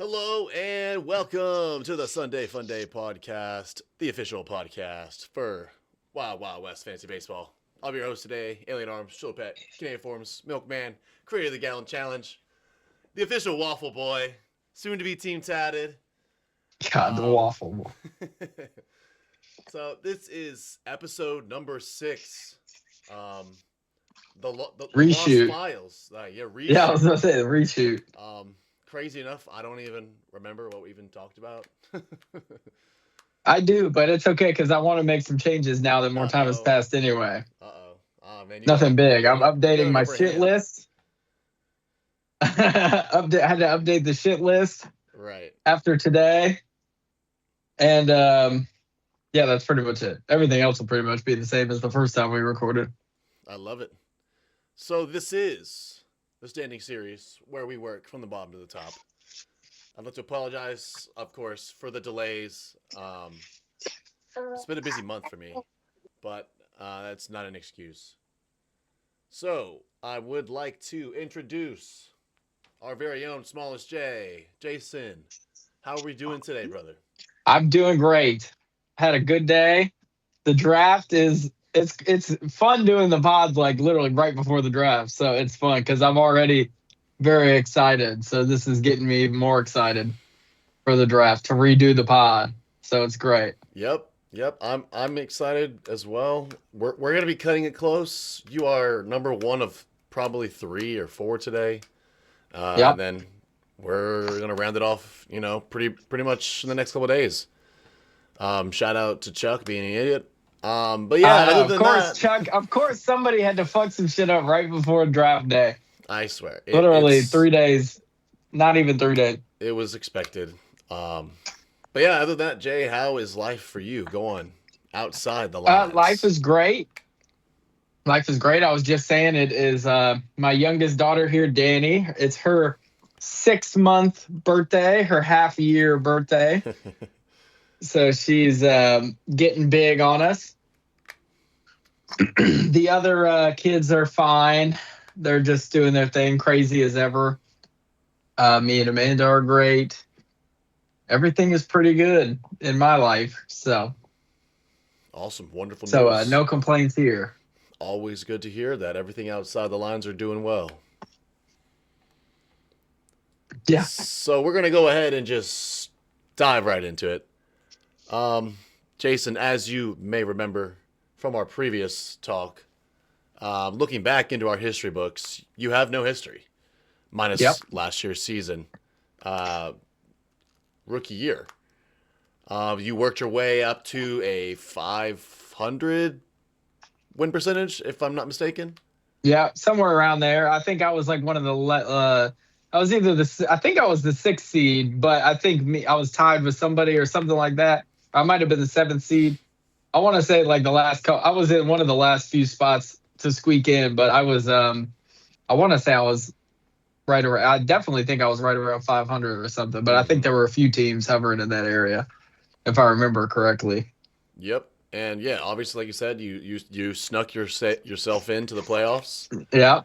Hello and welcome to the Sunday Fun Day podcast, the official podcast for Wild Wild West Fantasy Baseball. I'll be your host today, Alien Arms, Show Pet, Canadian Forms, Milkman, creator of the Gallon Challenge, the official Waffle Boy, soon to be Team Tatted. God, the waffle. So this is episode number 6. The Reshoot. Lost Files. Reshoot. Yeah, I was gonna say the reshoot. Crazy enough, I don't even remember what we even talked about. I do, but it's okay because I want to make some changes now that more time has passed anyway. Oh man, nothing big. I'm updating my shit list. I had to update the shit list right after today, and yeah, that's pretty much it. Everything else will pretty much be the same as the first time we recorded. I love it. So this is the standing series where we work from the bottom to the top. I'd like to apologize, of course, for the delays. It's been a busy month for me, but that's not an excuse. So I would like to introduce our very own Smallest J, Jason. How are we doing today, brother? I'm doing great. Had a good day. The draft is it's fun doing the pods like literally right before the draft. So it's fun because I'm already very excited. So this is getting me even more excited for the draft to redo the pod. So it's great. Yep. I'm excited as well. We're gonna be cutting it close. You are number 1 of probably 3 or 4 today. Yep. And then we're gonna round it off, pretty much in the next couple of days. Shout out to Chuck being an idiot. But yeah, other than that, Chuck, of course somebody had to fuck some shit up right before draft day. I swear. Literally 3 days. Not even 3 days. It was expected. But yeah, other than that, Jay, how is life for you going outside the lines? Life is great. Life is great. I was just saying it is my youngest daughter here, Danny. It's her 6-month birthday, her half-year birthday. So she's getting big on us. The other kids are fine. They're just doing their thing, crazy as ever. Me and Amanda are great. Everything is pretty good in my life. So awesome, wonderful news. So no complaints here. Always good to hear that everything outside the lines are doing well. Yeah. So we're gonna go ahead and just dive right into it. Jason, as you may remember from our previous talk, looking back into our history books, you have no history, minus last year's season, rookie year. You worked your way up to a 500 win percentage, if I'm not mistaken. Yeah, somewhere around there. I think I was like one of the I was either I think I was the 6th seed, but I think I was tied with somebody or something like that. I might have been the 7th seed. I want to say like the last I was in one of the last few spots to squeak in, but I was I want to say I was right around. I definitely think I was right around 500 or something, but I think there were a few teams hovering in that area, if I remember correctly. Yep. And yeah, obviously, like you said, you snuck yourself into the playoffs. Yeah.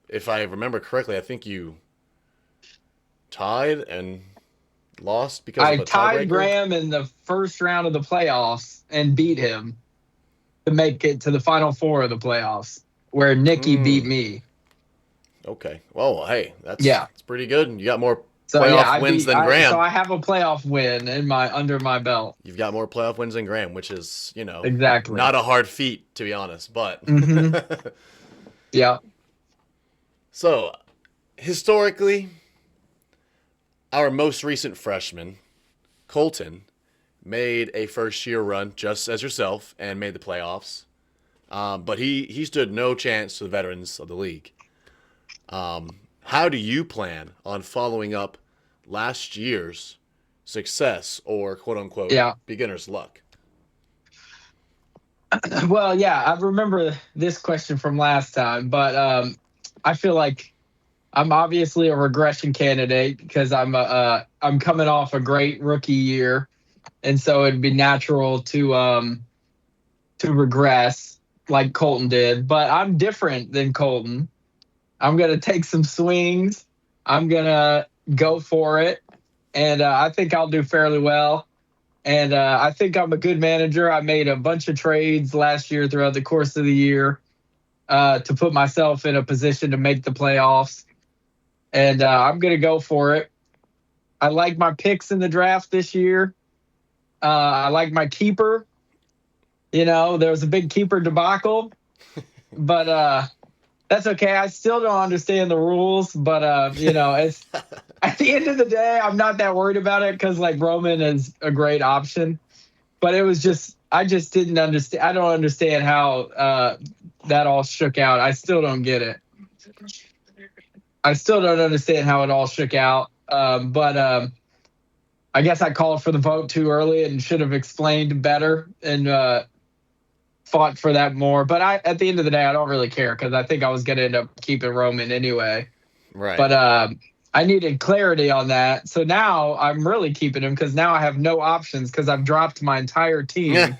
If I remember correctly, I think you tied and lost because of a tiebreaker. I tied Graham in the first round of the playoffs and beat him to make it to the final 4 of the playoffs, where Nikki beat me. Okay. Well, hey, that's pretty good. You got more wins than Graham. So I have a playoff win under my belt. You've got more playoff wins than Graham, which is, exactly not a hard feat, to be honest, but yeah. So, historically, our most recent freshman, Colton, made a first-year run just as yourself and made the playoffs. But he stood no chance to the veterans of the league. How do you plan on following up last year's success or quote-unquote beginner's luck? Well, yeah, I remember this question from last time, but I feel like I'm obviously a regression candidate because I'm coming off a great rookie year, and so it'd be natural to regress like Colton did. But I'm different than Colton. I'm gonna take some swings. I'm gonna go for it. and I think I'll do fairly well. And I think I'm a good manager. I made a bunch of trades last year throughout the course of the year to put myself in a position to make the playoffs. And I'm going to go for it. I like my picks in the draft this year. I like my keeper. There was a big keeper debacle, but that's okay. I still don't understand the rules, but it's at the end of the day, I'm not that worried about it because like Roman is a great option. But it was just I just didn't understand. I don't understand how that all shook out. I still don't get it. I still don't understand how it all shook out. But I guess I called for the vote too early and should have explained better and fought for that more. But at the end of the day, I don't really care because I think I was going to end up keeping Roman anyway. Right. But I needed clarity on that. So now I'm really keeping him because now I have no options because I've dropped my entire team.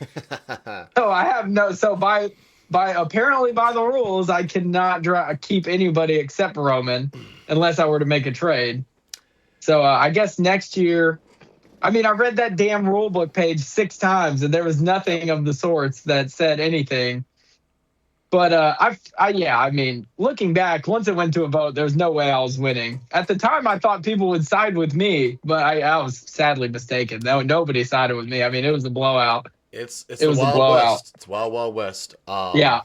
So I have no. So by apparently by the rules, I cannot keep anybody except Roman unless I were to make a trade. So I guess next year. I mean, I read that damn rule book page 6 times, and there was nothing of the sorts that said anything. But I mean, looking back, once it went to a vote, there's no way I was winning. At the time, I thought people would side with me, but I was sadly mistaken. No, nobody sided with me. I mean, it was a blowout. It was Wild a blowout. West. It's Wild West. Yeah.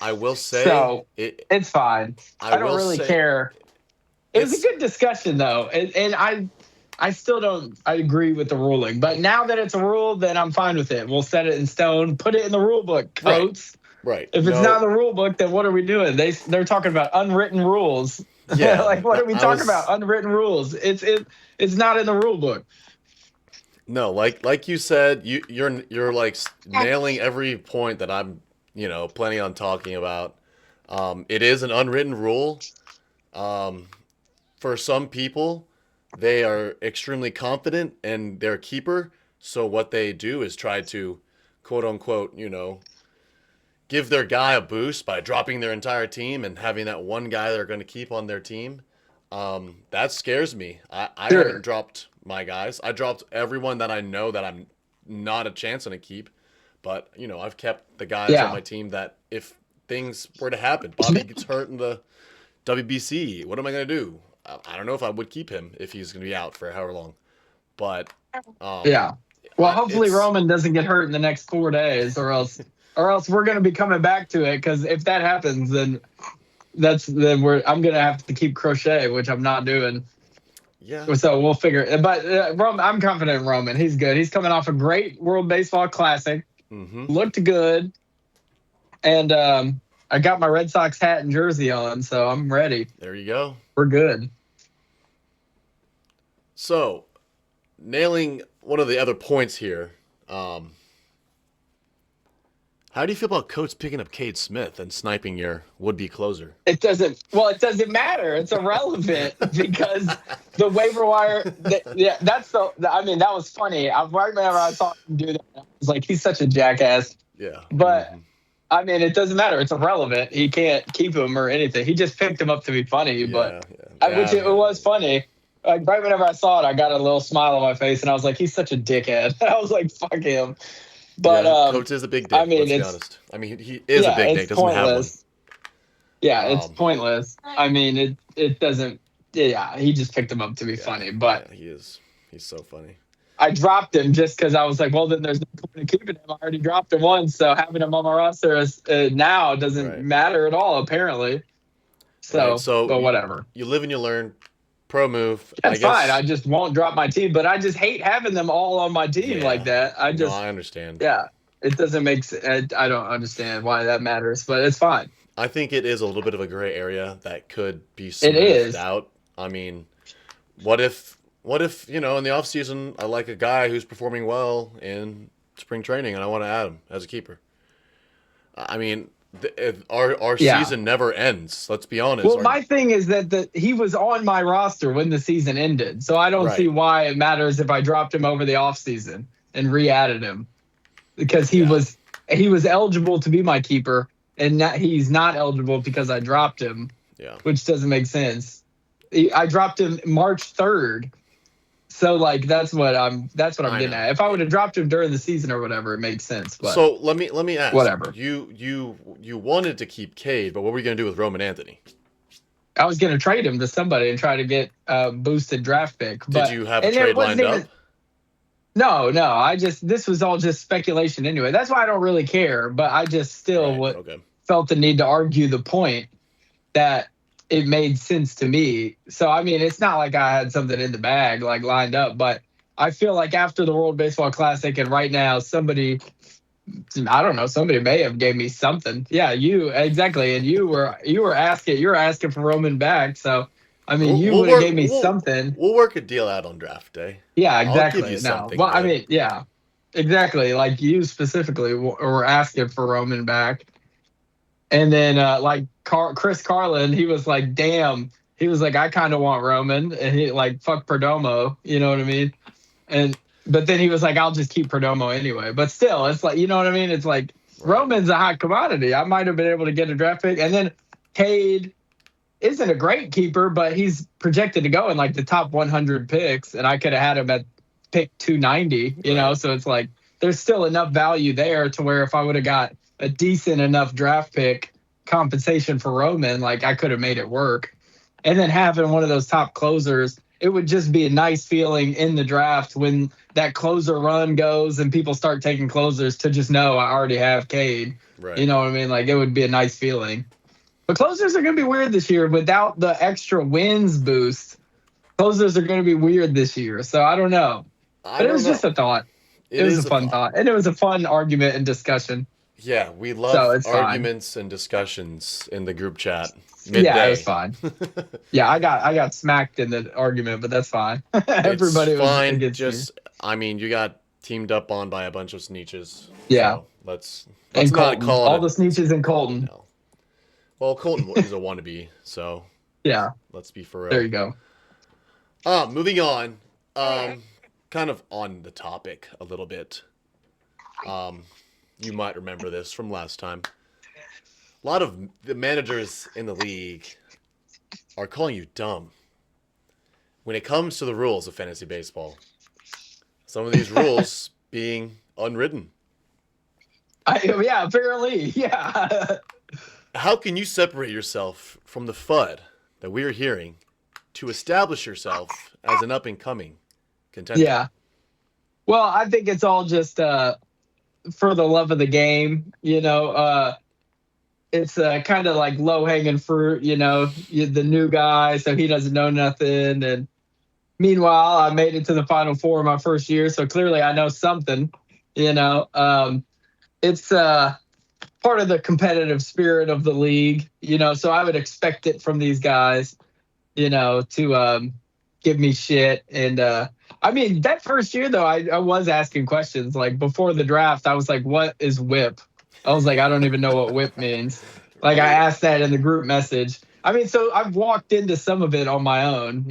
I will say so it's fine. I don't really care. It was a good discussion though, and I still don't. I agree with the ruling, but now that it's a rule, then I'm fine with it. We'll set it in stone. Put it in the rule book, folks. Right. If it's not in the rule book, then what are we doing? They're talking about unwritten rules. Yeah. Like what are we talking about? Unwritten rules. It's not in the rule book. No, like you said, you're like nailing every point that I'm planning on talking about. It is an unwritten rule. For some people, they are extremely confident in their keeper, so what they do is try to, quote unquote, give their guy a boost by dropping their entire team and having that one guy they're going to keep on their team. That scares me. I haven't dropped my guys. I dropped everyone that I know that I'm not a chance on to keep, but I've kept the guys on my team that if things were to happen, Bobby gets hurt in the WBC, what am I going to do? I don't know if I would keep him if he's going to be out for however long. But well, hopefully Roman doesn't get hurt in the next 4 days, or else we're going to be coming back to it. Because if that happens, then I'm going to have to keep Crochet, which I'm not doing. Yeah. So we'll figure it. But I'm confident in Roman. He's good. He's coming off a great World Baseball Classic. Mm-hmm. Looked good, and I got my Red Sox hat and jersey on, so I'm ready. There you go. We're good. So, nailing one of the other points here, how do you feel about Coates picking up Cade Smith and sniping your would-be closer? It doesn't matter. It's irrelevant because the waiver wire, that was funny. Right whenever I saw him do that, I was like, he's such a jackass. Yeah. But, I mean, it doesn't matter. It's irrelevant. He can't keep him or anything. He just picked him up to be funny, which it was funny. Like right whenever I saw it, I got a little smile on my face, and I was like, "He's such a dickhead." I was like, "Fuck him." But Coach is a big dick. Let's be honest. I mean, he is a big dick. Doesn't pointless. have one. Yeah, it's pointless. I mean, it doesn't. Yeah, he just picked him up to be funny, but he is. He's so funny. I dropped him just because I was like, well, then there's no point in keeping him. I already dropped him once, so having him on my roster now doesn't matter at all, apparently. So but whatever. You live and you learn. Pro move. That's fine. I just won't drop my team, but I just hate having them all on my team like that. I understand. Yeah, it doesn't make sense. I don't understand why that matters, but it's fine. I think it is a little bit of a gray area that could be smoothed out. I mean, what if in the off season I like a guy who's performing well in spring training and I want to add him as a keeper? I mean, our season never ends. Let's be honest. Well, my thing is that he was on my roster when the season ended, so I don't see why it matters if I dropped him over the offseason and re-added him, because he was eligible to be my keeper, and he's not eligible because I dropped him. Yeah, which doesn't make sense. I dropped him March 3rd, So like that's what I'm I getting know. at. If I would have dropped him during the season or whatever, it makes sense. But So let me ask whatever. you wanted to keep Cade, but what were you gonna do with Roman Anthony? I was gonna trade him to somebody and try to get a boosted draft pick, Did but you have a and it trade wasn't lined even. up? No. This was all just speculation anyway. That's why I don't really care. But I just still Right. Okay. felt the need to argue the point that it made sense to me. So I mean, it's not like I had something in the bag like lined up, but I feel like after the World Baseball Classic and right now, I don't know, somebody may have gave me something. Yeah, you exactly, and you were asking for Roman back. So I mean, We'll, you we'll would have work gave me we'll something. we'll work a deal out on draft day. Yeah, I'll give you exactly. No, something well, I good. mean, yeah, exactly. Like you specifically were asking for Roman back. And then like Chris Carlin, he was like, "Damn," he was like, "I kind of want Roman," and he like, "Fuck Perdomo," you know what I mean? And but then he was like, "I'll just keep Perdomo anyway." But still, it's like, you know what I mean? It's like Right. Roman's a hot commodity. I might have been able to get a draft pick, and then Cade isn't a great keeper, but he's projected to go in like the top 100 picks, and I could have had him at pick 290. Right. So it's like there's still enough value there to where if I would have got a decent enough draft pick compensation for Roman, like I could have made it work. And then having one of those top closers, it would just be a nice feeling in the draft when that closer run goes and people start taking closers to just know I already have Cade. You Right. know what I mean? Like it would be a nice feeling. But closers are going to be weird this year without the extra wins boost. Closers are going to be weird this year. So I don't know. I But it don't was just know. a thought. It It was a is a fun thought. thought. And it was a fun argument and discussion. Yeah, we So love it's fine. arguments and discussions in the group chat Yeah, it was midday. fine. Yeah, I got smacked in the argument, but that's fine. It's Everybody was fine. against me. Just I mean, you got teamed up on by a bunch of sneeches. Yeah. So let's And not Colton. call All it the sneeches in you Colton. know. Well, Colton is a wannabe, so Yeah. let's be for There real. you go. Moving on. Kind of on the topic a little bit. Um, you might remember this from last time. A lot of the managers in the league are calling you dumb when it comes to the rules of fantasy baseball. Some of these rules being unwritten. Yeah, apparently. Yeah. How can you separate yourself from the FUD that we are hearing to establish yourself as an up and coming contender? Yeah. Well, I think it's all just for the love of the game. It's kind of like low hanging fruit. The new guy, so he doesn't know nothing. And meanwhile, I made it to the Final Four my first year, so clearly I know something. It's part of the competitive spirit of the league. So I would expect it from these guys. To give me shit. And I mean, that first year though, I was asking questions. Like before the draft, I was like, "What is whip?" I was like, "I don't even know what whip means." Like I Hey, asked that in the group message. I mean, so I've walked into some of it on my own.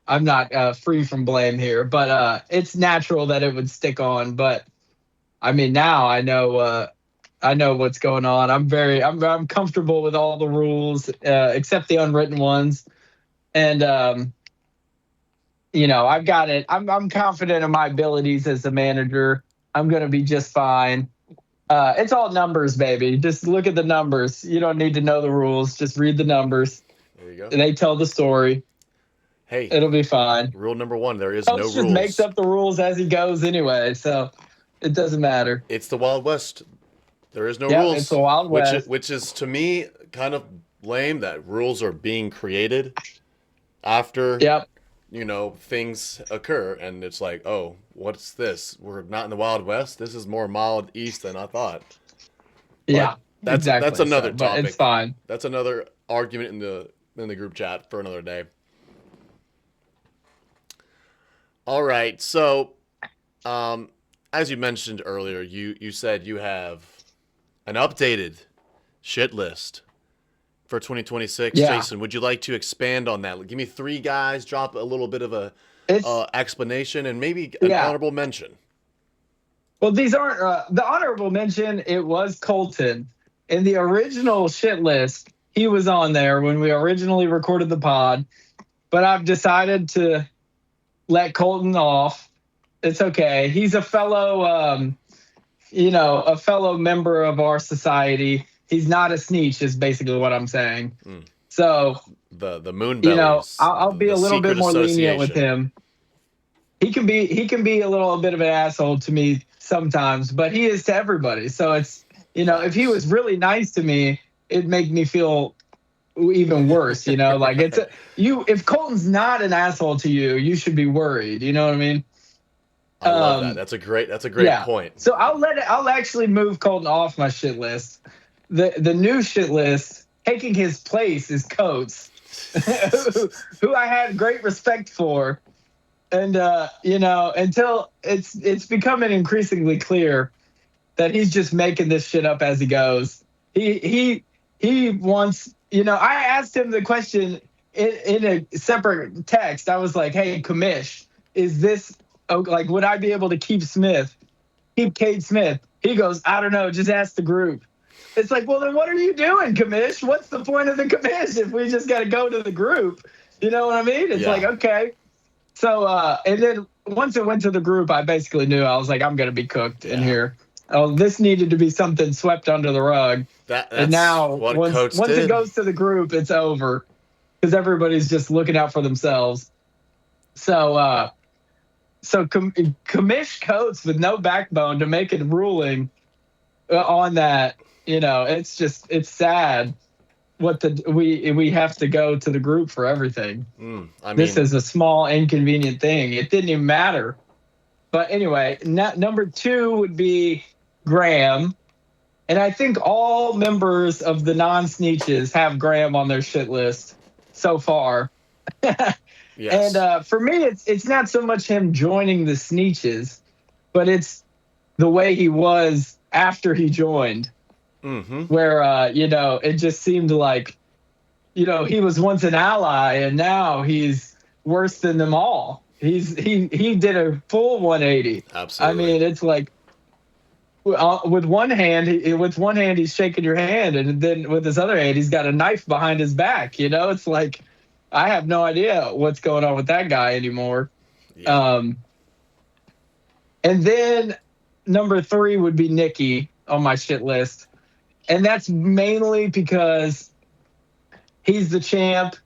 I'm not free from blame here, but it's natural that it would stick on. But I mean, now I know. I know what's going on. I'm comfortable with all the rules except the unwritten ones, and I've got it. I'm confident in my abilities as a manager. I'm going to be just fine. It's all numbers, baby. Just look at the numbers. You don't need to know the rules. Just read the numbers. there you go. They tell the story. Hey, It'll be fine. rule number one: there is no Coach just makes rules. up the rules as he goes anyway, so it doesn't matter. It's the Wild West. There is no Yep, it's the rules, Wild West. which is to me kind of lame that rules are being created after Yep. things occur, and it's like, oh, what's this? We're not in the Wild West. This is more mild east than I thought. But Yeah, that's exactly. another So, but it's topic. fine. That's another argument in the group chat for another day. All right. So, um, as you mentioned earlier, you said you have an updated shit list for 2026. Yeah. Jason, would you like to expand on that? Give me three guys, drop a little bit of a It's explanation, and maybe an yeah. honorable mention. Well, these aren't the honorable mention. It was Colton in the original shit list. He was on there when we originally recorded the pod, but I've decided to let Colton off. It's okay. He's a fellow, a fellow member of our society. He's not a sneech, is basically what I'm saying. Mm. So, The moon bellies, I'll be the a little bit secret more lenient with association. him. He can be a little bit of an asshole to me sometimes, but he is to everybody. So it's if he Facts. was really nice to me, it'd make me feel even worse. Like if Colton's not an asshole to you, you should be worried. You know what I mean? I love that. Um, That's a great yeah. point. So I'll actually move Colton off my shit list. The new shit list, taking his place is Coates, who I had great respect for, and until it's becoming increasingly clear that he's just making this shit up as he goes. He wants. I asked him the question in a separate text. I was like, "Hey, Kamish, is this like would I be able to keep Smith, keep Cade Smith?" He goes, "I don't know. Just ask the group." It's like, well, then what are you doing, Kamish? What's the point of the Kamish if we just got to go to the group? You know what I mean? It's like, Yeah. okay. So, and then once it went to the group, I basically knew I was like, I'm going to be cooked in Yeah. here. Oh, this needed to be something swept under the rug. And That's now, what Coates once it did. goes to the group, it's over because everybody's just looking out for themselves. So, Commish Coates with no backbone to make a ruling on that. It's sad what we have to go to the group for everything. I This mean, is a small inconvenient thing. It didn't even matter. But anyway, number two would be Graham. And I think all members of the non-sneeches have Graham on their shit list so far. And yes. for me, it's not so much him joining the sneeches, but it's the way he was after he joined, Mm-hmm. where it just seemed like he was once an ally and now he's worse than them all. He did a full 180. I Absolutely. mean, it's like with one hand he's shaking your hand, and then with his other hand he's got a knife behind his back. It's like I have no idea what's going on with that guy anymore. Yeah. Um, and then number three would be Nikki on my shit list, and that's mainly because he's the champ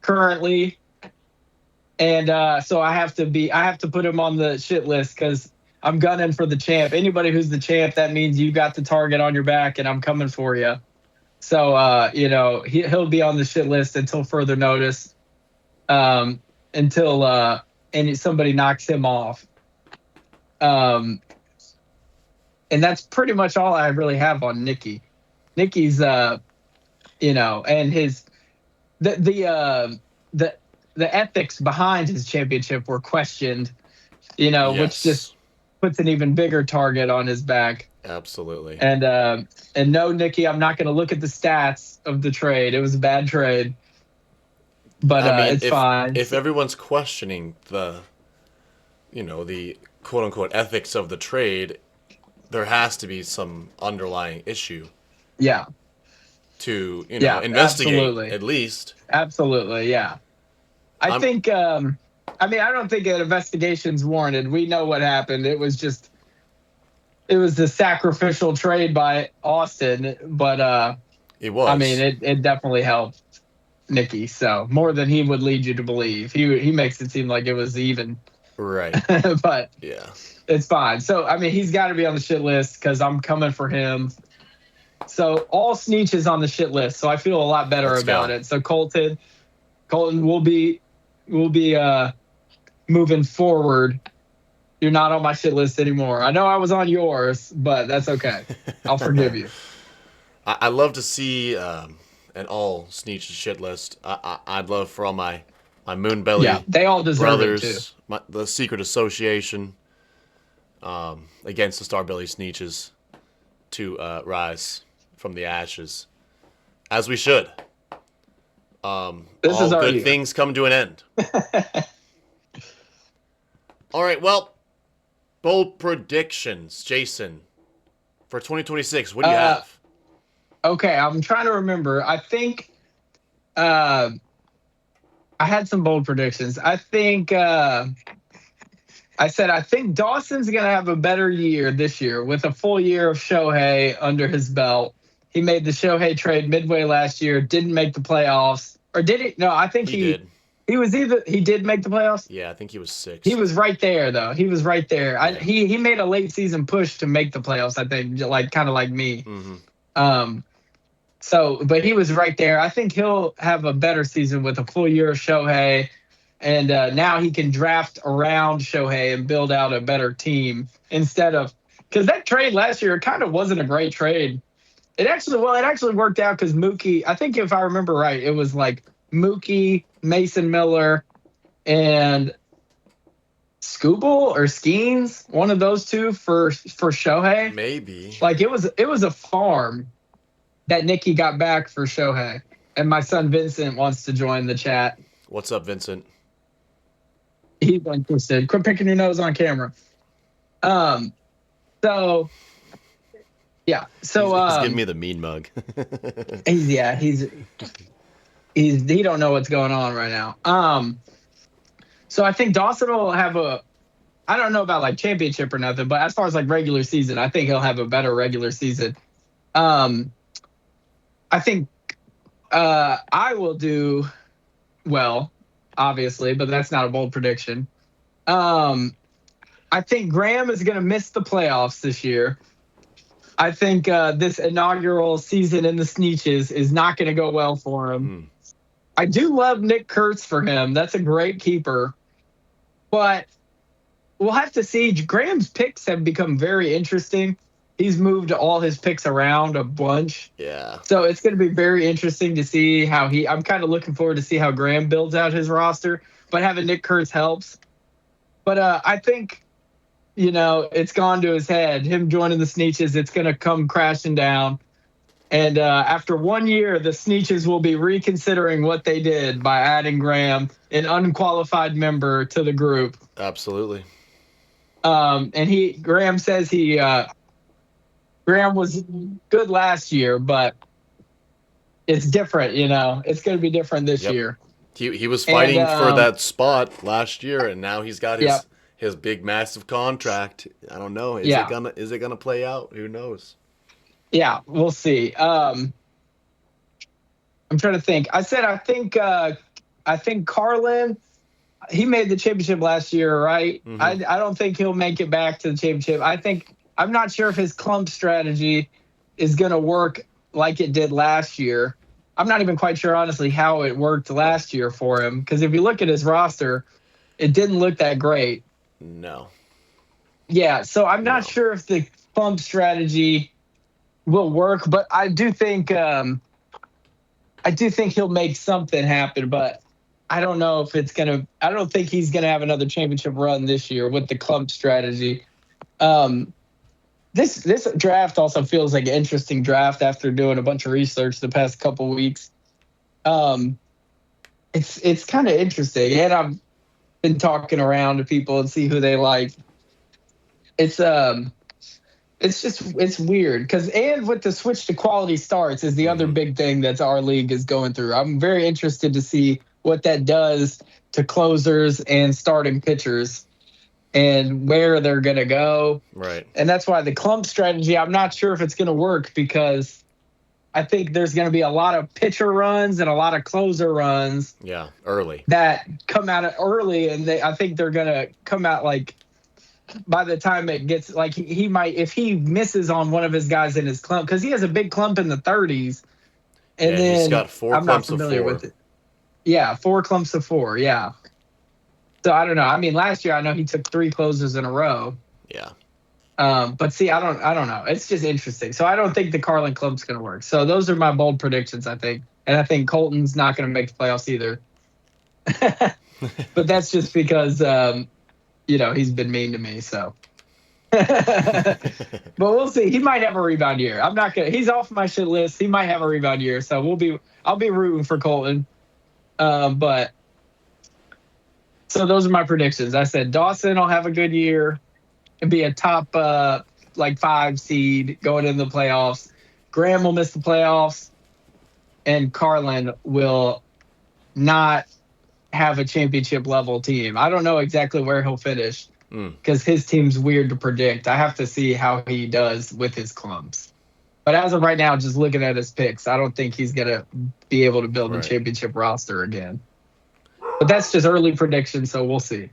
currently, and so I have to put him on the shit list because I'm gunning for the champ. Anybody who's the champ, that means you got the target on your back, and I'm coming for you. So he'll be on the shit list until further notice, um, until and somebody knocks him off. Um, and that's pretty much all I really have on Nikki. Nikki's and his the the ethics behind his championship were questioned, which just Yes. puts an even bigger target on his back. Absolutely. And no, Nikki, I'm not going to look at the stats of the trade. It was a bad trade, but I mean, it's if fine. if everyone's questioning the quote unquote ethics of the trade, there has to be some underlying issue Yeah, to yeah, investigate absolutely, at least. absolutely, yeah. I I'm think. I mean, I don't think an investigation's warranted. We know what happened. It was the sacrificial trade by Austin, but It I mean, was it definitely helped Nikki. So more than he would lead you to believe. He makes it seem like it was even, right. but Yeah. it's fine. So I mean, he's got to be on the shit list because I'm coming for him. So all Sneech is on the shit list. So I feel a lot better Let's about go. it. So Colton will be moving forward. You're not on my shit list anymore. I know I was on yours, but that's okay. I'll forgive you. I love to see an all Sneech shit list. I'd love for all my Yeah, Moonbelly they all deserve it too. brothers, the secret association against the Starbelly Sneeches to rise from the ashes, as we should. This All is our good year. things come to an end. All right, well, bold predictions, Jason, for 2026. What do you Uh, have? okay, I'm trying to remember. I think uh, I had some bold predictions. I think Dawson's going to have a better year this year with a full year of Shohei under his belt. He made the Shohei trade midway last year, didn't make the playoffs. Or did he? No, I think He did. he did make the playoffs. Yeah, I think he was He sixth. was right there though. He was right there. Yeah. He made a late season push to make the playoffs, I think, like kind of like me. Mm-hmm. Um but he was right there. I think he'll have a better season with a full year of Shohei. And now he can draft around Shohei and build out a better team instead of because that trade last year kind of wasn't a great trade. It actually worked out because Mookie. I think if I remember right, it was like Mookie, Mason Miller, and Scooble or Skeens, one of those two for Shohei. Maybe. Like it was a farm that Nikki got back for Shohei. And my son Vincent wants to join the chat. What's up, Vincent? He's interested. Quit picking your nose on camera. So yeah. So he's giving me the mean mug. He don't know what's going on right now. So I think Dawson will have I don't know about like championship or nothing, but as far as like regular season, I think he'll have a better regular season. I think I will do well, obviously, but that's not a bold prediction. I think Graham is going to miss the playoffs this year. I think this inaugural season in the Sneetches is not going to go well for him. I do love Nick Kurtz for him. That's a great keeper. But we'll have to see. Graham's picks have become very interesting. He's moved all his picks around a bunch. Yeah. So it's going to be very interesting to see how I'm kind of looking forward to see how Graham builds out his roster. But having Nick Kurtz helps. But I think, it's gone to his head. Him joining the Sneetches, it's going to come crashing down. And after 1 year, the Sneetches will be reconsidering what they did by adding Graham, an unqualified member, to the group. Absolutely. And Graham says Graham was good last year, but it's different, It's going to be different this year. He was fighting for that spot last year, and now he's got his big, massive contract. I don't know. Is it gonna play out? Who knows? Yeah, we'll see. I'm trying to think. I think Carlin. He made the championship last year, right? Mm-hmm. I don't think he'll make it back to the championship. I'm not sure if his clump strategy is going to work like it did last year. I'm not even quite sure, honestly, how it worked last year for him. Because if you look at his roster, it didn't look that great. No. Yeah, so I'm not sure if the clump strategy will work, but I do think he'll make something happen. But I don't know if it's gonna. I don't think he's gonna have another championship run this year with the clump strategy. This draft also feels like an interesting draft after doing a bunch of research the past couple weeks. It's kind of interesting, and I've been talking around to people and see who they like. It's weird because with the switch to quality starts is the other big thing that our league is going through. I'm very interested to see what that does to closers and starting pitchers and where they're going to go. Right. And that's why the clump strategy, I'm not sure if it's going to work because I think there's going to be a lot of pitcher runs and a lot of closer runs. Yeah, early. That come out early, and I think they're going to come out like by the time it gets like he might, if he misses on one of his guys in his clump, because he has a big clump in the 30s. And then he's got four clumps of 4. With it. Yeah, 4 clumps of 4. Yeah. So I don't know. I mean, last year I know he took 3 closers in a row. Yeah. But see, I don't know. It's just interesting. So I don't think the Carlin clump's going to work. So those are my bold predictions, I think. And I think Colton's not going to make the playoffs either. But that's just because, he's been mean to me. So, but we'll see. He might have a rebound year. He's off my shit list. He might have a rebound year. So I'll be rooting for Colton. But so those are my predictions. I said Dawson will have a good year and be a top 5 seed going into the playoffs. Graham will miss the playoffs, and Carlin will not have a championship level team. I don't know exactly where he'll finish Mm, because his team's weird to predict. I have to see how he does with his clumps. But as of right now, just looking at his picks, I don't think he's gonna be able to build a right. championship roster again. But that's just early prediction, so we'll see.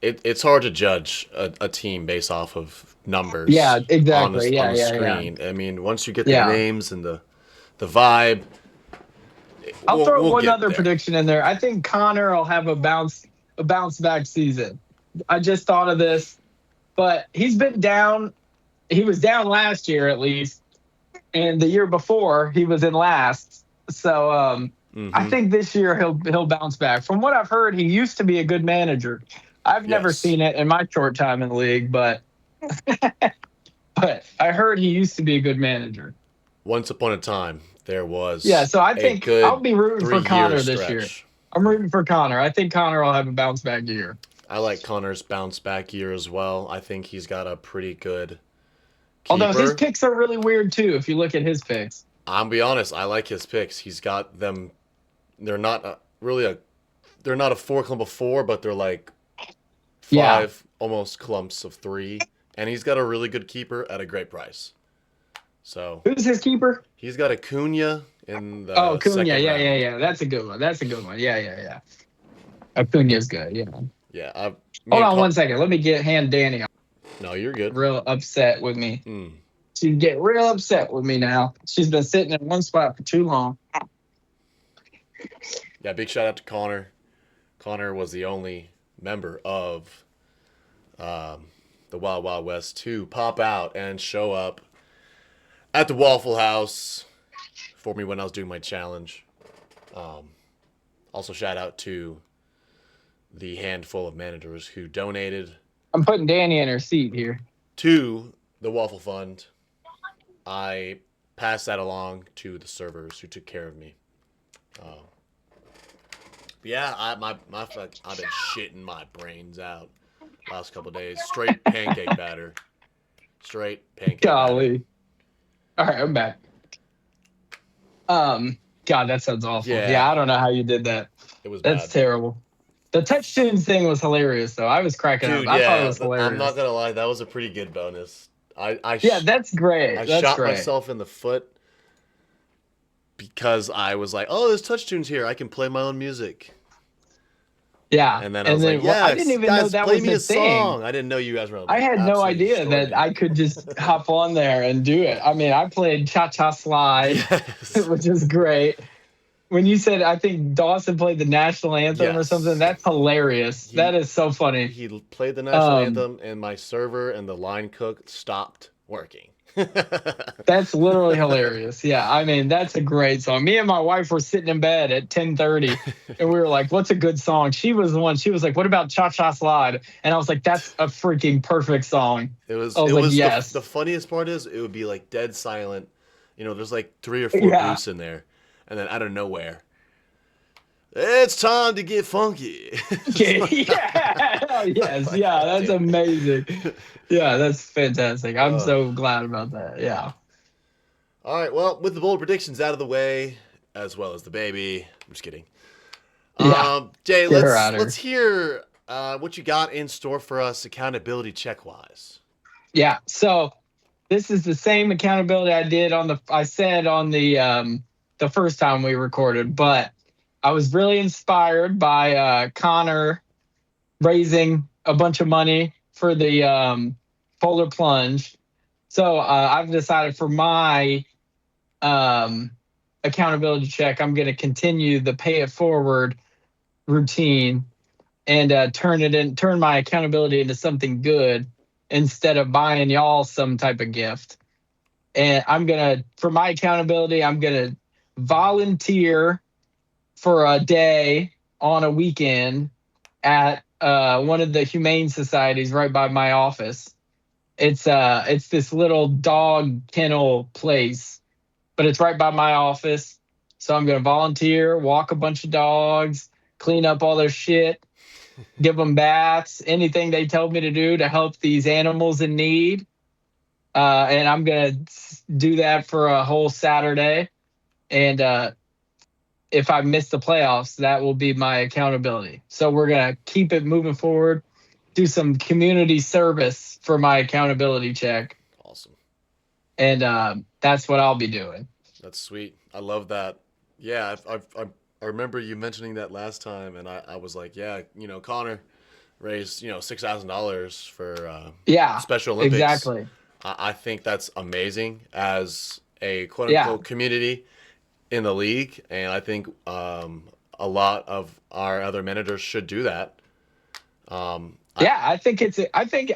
It's hard to judge a team based off of Yeah, numbers exactly. on Yeah, the yeah, yeah. screen. I mean, once you get the Yeah. names and the vibe, I'll throw we'll one get other there. prediction in there. I think Connor will have a bounce back season. I just thought of this, but he's been down. He was down last year at least, and the year before he was in last. So I Hmm. think this year he'll bounce back. From what I've heard, he used to be a good manager. I've never Yes. seen it in my short time in the league, but I heard he used to be a good manager. Once upon a time, there Yeah, was so I a think I'll good be rooting for 3 year Connor this year. stretch. I'm rooting for Connor. I think Connor will have a bounce back year. I like Connor's bounce back year as well. I think he's got a pretty good Although his keeper. picks are really weird too, if you look at his picks. I'll be honest, I like his picks. He's got them. They're not really a. They're not a four clump of four, but they're like Yeah. five almost clumps of three. And he's got a really good keeper at a great price. So Who's his keeper? he's got Acuna in Oh, the Cunha. second Yeah, yeah, round. yeah. That's a good one. That's a good one. Yeah, yeah, yeah. Acuna's good. Yeah. Yeah, me Hold and on one second. Let me get hand Danny no, you're good. real upset with me. Mm. She'd get real upset with me now. She's been sitting in one spot for too long. Yeah, big shout out to Connor. Connor was the only member of the Wild Wild West to pop out and show up at the Waffle House for me when I was doing my challenge. Um, Also, shout out to the handful of managers who donated I'm putting Danny in her seat here. to the Waffle Fund. I passed that along to the servers who took care of me. Uh, yeah, I've been shitting my brains out last couple of days. Straight pancake batter. Straight pancake batter. Golly. All right, I'm back. God, that sounds awful. Yeah, Yeah, I don't know how you did that. it was That's bad. terrible. The touch tunes thing was hilarious, though. I was cracking up. Dude, I thought it yeah, was I'm not hilarious. gonna lie, that was a pretty good bonus. Yeah, that's great. I That's shot great. myself in the foot because I was like, "Oh, there's touch tunes here. I can play my own music." Yeah. And then I And was like, then well, I "Yeah, didn't even know guys, that play was me a a thing. song." I didn't know you guys were gonna I like had no absolutely idea destroy that me. I could just hop on there and do it. I mean, I played Cha Cha Slide, Yes, which is great. When you said I think Dawson played the national anthem or something, yes. that's hilarious. That He is so funny. he played the national Um, anthem, and my server and the line cook stopped working. that's literally hilarious. Yeah, I mean, that's a great song. Me and my wife were sitting in bed at 10:30 and we were like, "What's a good song?" She was the one. She was like, "What about Cha Cha Slide?" And I was like, "That's a freaking perfect song." I It was like, was the "Yes." funniest part is it would be like dead silent. There's like three or four Yeah. booths in there, and then out of nowhere, it's time to get funky. Okay. Yeah. Oh, yes. Like, Yeah. God That's damn amazing. it. Yeah. That's fantastic. I'm Uh, so glad about that. Yeah. all right, well, with the bold predictions out of the way, as well as the baby. I'm just kidding. Yeah. Jay, Get her let's out of let's her. hear what you got in store for us, accountability check wise. Yeah. So this is the same accountability I said on the first time we recorded, but I was really inspired by Connor raising a bunch of money for the polar plunge. So I've decided for my um, accountability check, I'm going to continue the pay it forward routine and turn my accountability into something good instead of buying y'all some type of gift. And for my accountability, I'm gonna volunteer for a day on a weekend at one of the humane societies right by my office. It's this little dog kennel place, but it's right by my office. So I'm gonna volunteer, walk a bunch of dogs, clean up all their shit, give them baths, anything they tell me to do to help these animals in need. And I'm gonna do that for a whole Saturday. And if I miss the playoffs, that will be my accountability. So we're gonna keep it moving forward. Do some community service for my accountability check, Awesome. and that's what I'll be doing. That's sweet. I love that. Yeah, I remember you mentioning that last time, and I was like, yeah, Connor raised $6,000 for Yeah, Special Olympics. exactly. I think that's amazing as a quote Yeah, unquote community in the league, and I think a lot of our other managers should do that. I, yeah.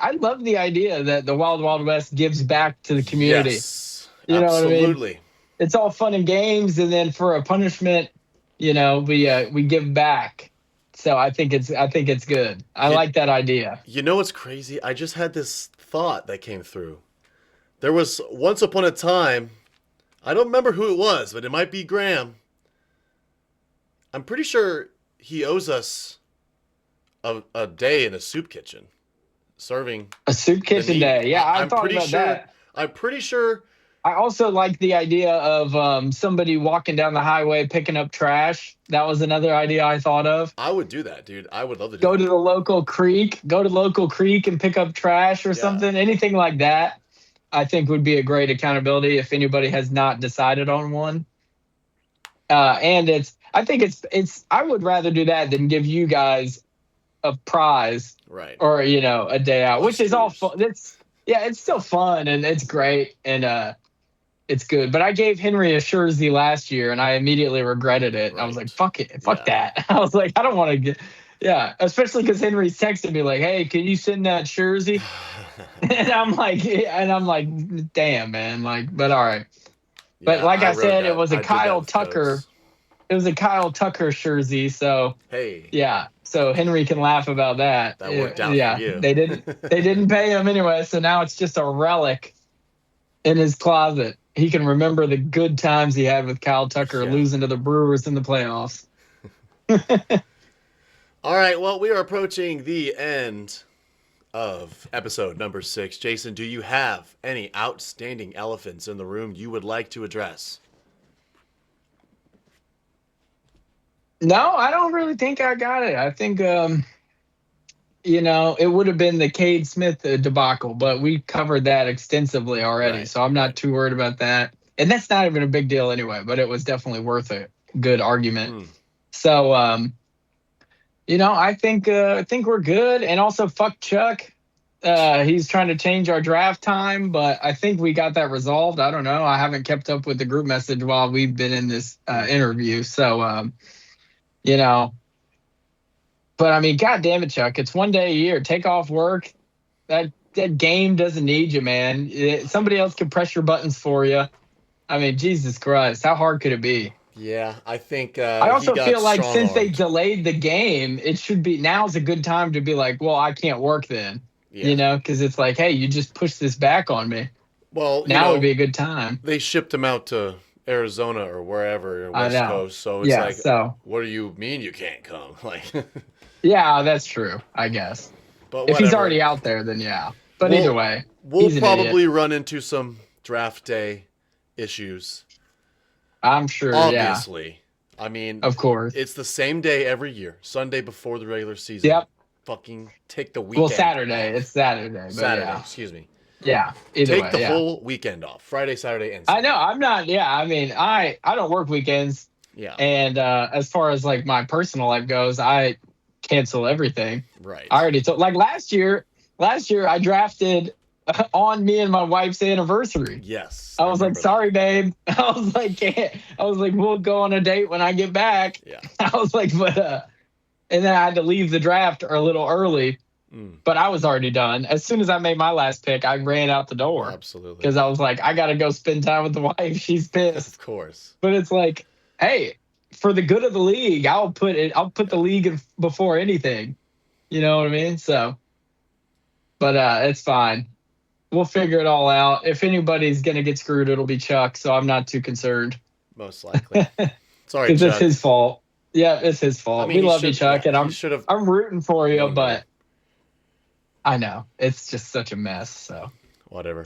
I love the idea that the Wild Wild West gives back to the community. yes, You know what I mean? absolutely. It's all fun and games, and then for a punishment, we give back. So I think it's good. I You, like that idea. you know what's crazy? I just had this thought that came through. There was once upon a time, I don't remember who it was, but it might be Graham. I'm pretty sure he owes us a day in a soup kitchen serving A soup the kitchen needy. day. Yeah, I I'm thought pretty about sure. that. I'm pretty sure I also like the idea of somebody walking down the highway picking up trash. That was another idea I thought of. I would do that, dude. I would love to do Go to that. the local creek. Go to local creek and pick up trash or Yeah. something. Anything like that, I think would be a great accountability if anybody has not decided on one. And I think it's. I would rather do that than give you guys a prize Right. or a day out, which is all Oysters. fun. It's still fun and it's great and it's good. But I gave Henry a jersey last year and I immediately regretted it. I was like, Right. fuck it, fuck Yeah. that. I was like, I don't want to get. Yeah, especially because Henry's texting me like, "Hey, can you send that jersey?" And I'm like, damn, man. Like, but all right. But Yeah, like I I wrote said, it that. was a I did that Kyle with Tucker. Coates. It was a Kyle Tucker jersey. So Hey, yeah, so Henry can laugh about that. that Yeah, worked out for yeah, you. they didn't pay him anyway, so now it's just a relic in his closet. He can remember the good times he had with Kyle Tucker Yeah. losing to the Brewers in the playoffs. All right. Well, we are approaching the end of episode number 6. Jason, do you have any outstanding elephants in the room you would like to address? No, I don't really think I got it. I think it would have been the Cade Smith debacle, but we covered that extensively already, Right. so I'm Right. not too worried about that. And that's not even a big deal anyway, but it was definitely worth a good argument. Mm. So I think we're good. And also, fuck Chuck. He's trying to change our draft time, but I think we got that resolved. I don't know. I haven't kept up with the group message while we've been in this interview. So, you know, but I mean, God damn it, Chuck. It's one day a year. Take off work. That game doesn't need you, man. Somebody else can press your buttons for you. I mean, Jesus Christ. How hard could it be? Yeah, I think I he also got feel like strong since they armed. delayed the game, it should be now's a good time to be like, well, I can't work then, Yeah. because it's like, hey, you just pushed this back on me. Well, Now would be a good time. they shipped him out to Arizona or wherever, I West know. Coast. So it's Yeah. like, So what do you mean you can't come? Like, yeah, that's true. I guess but if he's whatever. already out there, then yeah. But We'll- either way, We'll he's an probably idiot. run into some draft day issues. I'm sure. Obviously. I mean, Yeah. Of course. it's the same day every year, Sunday before the regular season. Yep. Fucking take the weekend. Well, Saturday. off. It's Saturday. But Saturday, yeah. excuse me. Yeah. Either Take way. the Yeah. whole weekend off. Friday, Saturday, and I Sunday. know. I'm not. Yeah. I mean, I don't work weekends. Yeah. And as far as like my personal life goes, I cancel everything. Right. I already told like last year I drafted on me and my wife's anniversary. Yes. I was like, remember that. sorry, babe. I was like, we'll go on a date when I get back. Yeah. I was like, but and then I had to leave the draft a little early, but I was already done. As soon as I made my last pick, I ran out the door Absolutely. because I was like, I gotta go spend time with the wife. She's pissed. Of course. But it's like, hey, for the good of the league, I'll put the league before anything. You know what I mean? So, but it's fine. We'll figure it all out. If anybody's gonna get screwed, it'll be Chuck. So I'm not too concerned. Most likely. Sorry, Because it's Chuck. his fault. Yeah, it's his fault. I mean, we he love you, should- Chuck, yeah, and he should have. I'm rooting for you, known but better. I know it's just such a mess. So Whatever.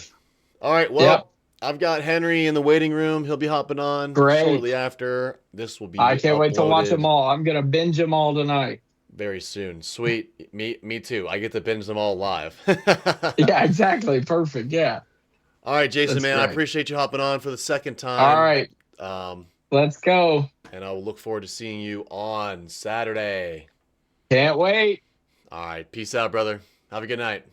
All right. Well, Yep. I've got Henry in the waiting room. He'll be hopping on Great. shortly after. This will be I can't wait to watch them uploaded all. I'm gonna binge them all tonight. very soon. Sweet. Me too. I get to binge them all live. Yeah, exactly. Perfect. Yeah, All right, Jason, that's man, I great. appreciate you hopping on for the second All time. right, Um, let's go. and I will look forward to seeing you on Saturday. Can't wait. All right, peace out, brother. Have a good night.